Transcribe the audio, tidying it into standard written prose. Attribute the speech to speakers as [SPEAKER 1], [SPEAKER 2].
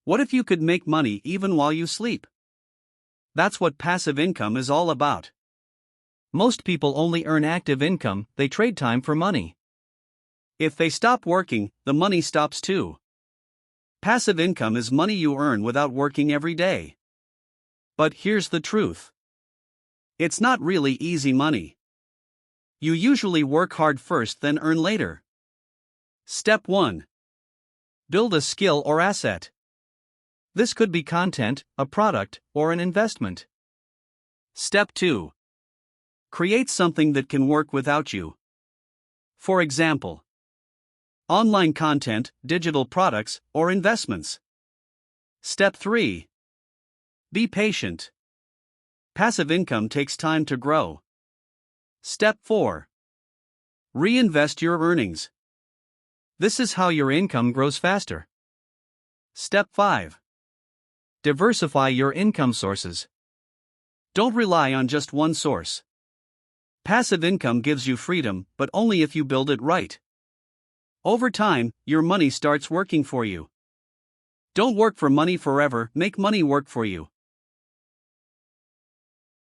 [SPEAKER 1] What if you could make money even while you sleep? That's what passive income is all about. Most people only earn active income, they trade time for money. If they stop working, the money stops too. Passive income is money you earn without working every day. But here's the truth. It's not really easy money. You usually work hard first, then earn later. Step 1. Build a skill or asset. This could be content, a product, or an investment. Step 2. Create something that can work without you. For example, online content, digital products, or investments. Step 3. Be patient. Passive income takes time to grow. Step 4. Reinvest your earnings. This is how your income grows faster. Step 5. Diversify your income sources. Don't rely on just one source. Passive income gives you freedom, but only if you build it right. Over time, your money starts working for you. Don't work for money forever, make money work for you.